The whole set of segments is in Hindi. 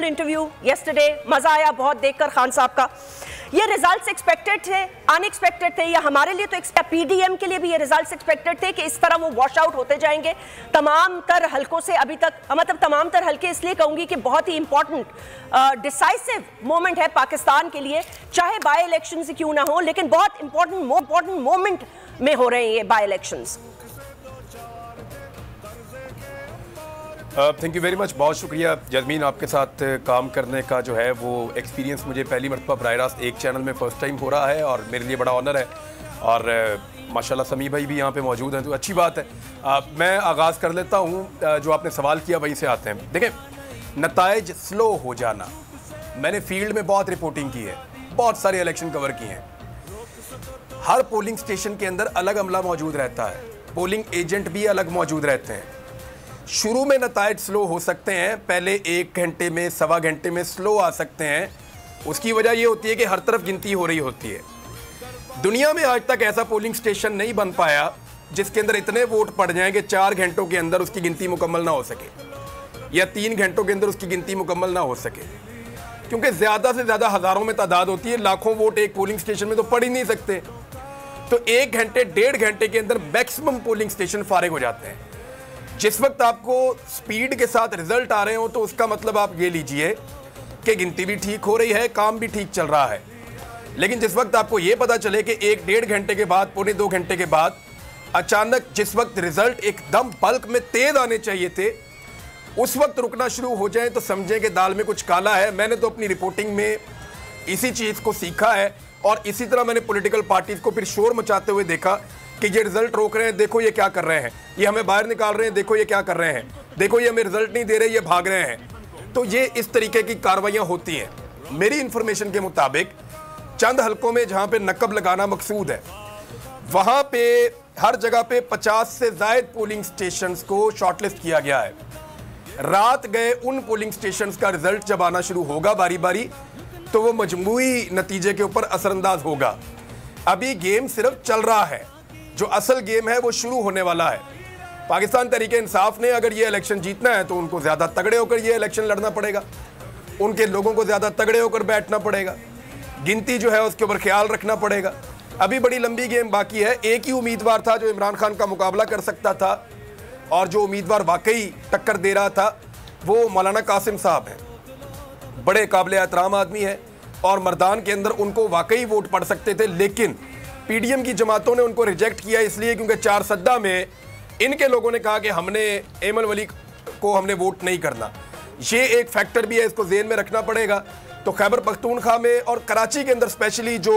इंटरव्यू yesterday, मजा आया बहुत देखकर खान साहब का। ये रिजल्ट्स एक्सपेक्टेड थे, अनएक्सपेक्टेड थे, या हमारे लिए तो पीडीएम के लिए भी ये रिजल्ट्स एक्सपेक्टेड थे कि इस तरह वो वॉश आउट होते जाएंगे तमाम तर हलकों से। अभी तक मतलब तमाम तर हलके इसलिए कहूंगी कि बहुत ही इंपॉर्टेंट डिसाइसिव मोमेंट है पाकिस्तान के लिए, चाहे बाय इलेक्शंस क्यों ना हो, लेकिन बहुत इंपॉर्टेंट मोमेंट में हो रहे हैं ये by elections. Thank you very much, बहुत शुक्रिया जज़मीन। आपके साथ काम करने का जो है वो एक्सपीरियंस मुझे पहली मरतबा बराह रास्त एक चैनल में फ़र्स्ट टाइम हो रहा है और मेरे लिए बड़ा ऑनर है। और माशाल्लाह समी भाई भी यहाँ पे मौजूद हैं तो अच्छी बात है। मैं आगाज़ कर लेता हूँ, जो आपने सवाल किया वहीं से आते हैं। देखें, नताइज स्लो हो जाना, मैंने फील्ड में बहुत रिपोर्टिंग की है, बहुत सारे इलेक्शन कवर किए हैं। हर पोलिंग स्टेशन के अंदर अलग अमला मौजूद रहता है, पोलिंग एजेंट भी अलग मौजूद रहते हैं। शुरू में नताइज स्लो हो सकते हैं, पहले 1 घंटे में, सवा घंटे में स्लो आ सकते हैं। उसकी वजह यह होती है कि हर तरफ गिनती हो रही होती है। दुनिया में आज तक ऐसा पोलिंग स्टेशन नहीं बन पाया जिसके अंदर इतने वोट पड़ जाएं कि 4 घंटों के अंदर उसकी गिनती मुकम्मल ना हो सके या 3 घंटों के अंदर उसकी गिनती मुकम्मल ना हो सके, क्योंकि ज़्यादा से ज़्यादा हज़ारों में तादाद होती है, लाखों वोट एक पोलिंग स्टेशन में तो पड़ ही नहीं सकते। तो 1 घंटे 1.5 घंटे के अंदर मैक्सिमम पोलिंग स्टेशन फारिग हो जाते हैं। जिस वक्त आपको स्पीड के साथ रिजल्ट आ रहे हो तो उसका मतलब आप ये लीजिए कि गिनती भी ठीक हो रही है, काम भी ठीक चल रहा है। लेकिन जिस वक्त आपको ये पता चले कि 1-1.5 घंटे के बाद, पौने 2 घंटे के बाद अचानक जिस वक्त रिजल्ट एकदम बल्क में तेज आने चाहिए थे, उस वक्त रुकना शुरू हो जाए तो समझें कि दाल में कुछ काला है। मैंने तो अपनी रिपोर्टिंग में इसी चीज़ को सीखा है और इसी तरह मैंने पॉलिटिकल पार्टीज को फिर शोर मचाते हुए देखा कि ये रिजल्ट रोक रहे हैं, देखो ये क्या कर रहे हैं, ये हमें बाहर निकाल रहे हैं, देखो ये क्या कर रहे हैं, देखो ये हमें रिजल्ट नहीं दे रहे, ये भाग रहे हैं। तो ये इस तरीके की कार्रवाइयाँ होती हैं। मेरी इंफॉर्मेशन के मुताबिक चंद हलकों में जहाँ पे नकब लगाना मकसूद है, वहाँ पे हर जगह पे 50 से ज़ायद पोलिंग स्टेशंस को शॉर्टलिस्ट किया गया है। रात गए उन पोलिंग स्टेशंस का रिजल्ट जब आना शुरू होगा बारी बारी, तो वो मजमूई नतीजे के ऊपर असरअंदाज होगा। अभी गेम सिर्फ चल रहा है, जो असल गेम है वो शुरू होने वाला है। पाकिस्तान तहरीके इंसाफ ने अगर ये इलेक्शन जीतना है तो उनको ज़्यादा तगड़े होकर ये इलेक्शन लड़ना पड़ेगा, उनके लोगों को ज़्यादा तगड़े होकर बैठना पड़ेगा, गिनती जो है उसके ऊपर ख्याल रखना पड़ेगा। अभी बड़ी लंबी गेम बाकी है। एक ही उम्मीदवार था जो इमरान खान का मुकाबला कर सकता था और जो उम्मीदवार वाकई टक्कर दे रहा था वो मौलाना कासिम साहब हैं। बड़े काबिल एहतराम आदमी है और मर्दान के अंदर उनको वाकई वोट पड़ सकते थे, लेकिन पीडीएम की जमातों ने उनको रिजेक्ट किया इसलिए क्योंकि 4 सद्दा में इनके लोगों ने कहा कि हमने एमन वली को हमने वोट नहीं करना। ये एक फैक्टर भी है, इसको जेहन में रखना पड़ेगा। तो खैबर पख्तूनख्वा में और कराची के अंदर स्पेशली जो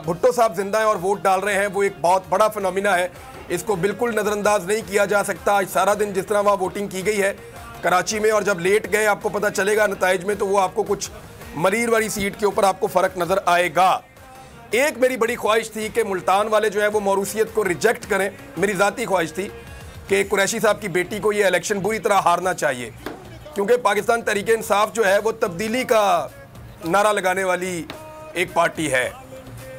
भुट्टो साहब जिंदा हैं और वोट डाल रहे हैं, वो एक बहुत बड़ा फिनोमिना है, इसको बिल्कुल नज़रअंदाज नहीं किया जा सकता। आज सारा दिन जिस तरह वहाँ वोटिंग की गई है कराची में, और जब लेट गए आपको पता चलेगा नताइज में, तो वो आपको कुछ मरीर वाली सीट के ऊपर आपको फ़र्क नज़र आएगा। एक मेरी बड़ी ख्वाहिश थी कि मुल्तान वाले जो है वो मौरूसियत को रिजेक्ट करें। मेरी ज़ाती ख्वाहिश थी कि कुरैशी साहब की बेटी को ये इलेक्शन बुरी तरह हारना चाहिए, क्योंकि पाकिस्तान तहरीके इंसाफ जो है वो तब्दीली का नारा लगाने वाली एक पार्टी है।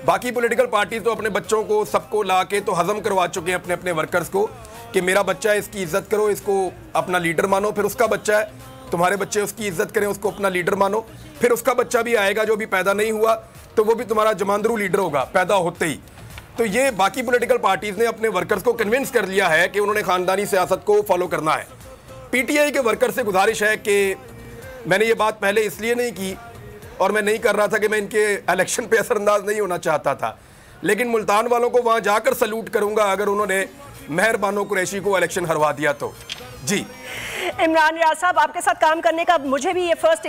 बाकी पॉलिटिकल पार्टी तो अपने बच्चों को सबको ला के तो हज़म करवा चुके हैं अपने अपने वर्कर्स को कि मेरा बच्चा है, इसकी इज़्ज़त करो, इसको अपना लीडर मानो। फिर उसका बच्चा है, तुम्हारे बच्चे उसकी इज़्ज़त करें, उसको अपना लीडर मानो। फिर उसका बच्चा भी आएगा जो भी पैदा नहीं हुआ, तो वो भी तुम्हारा जमांदरू लीडर होगा पैदा होते ही। तो ये बाकी पॉलिटिकल पार्टीज़ ने अपने वर्कर्स को कन्विंस कर लिया है कि उन्होंने ख़ानदानी सियासत को फॉलो करना है। पीटीआई के वर्कर से गुजारिश है कि मैंने ये बात पहले इसलिए नहीं की और मैं नहीं कर रहा था कि मैं इनके इलेक्शन पे असरअंदाज नहीं होना चाहता था, लेकिन मुल्तान वालों को वहाँ जाकर सल्यूट करूँगा अगर उन्होंने मेहरबानो कुरैशी को इलेक्शन हरवा दिया तो। जी इमरान रियाज साहब, आपके साथ काम करने का मुझे भी ये फर्स्ट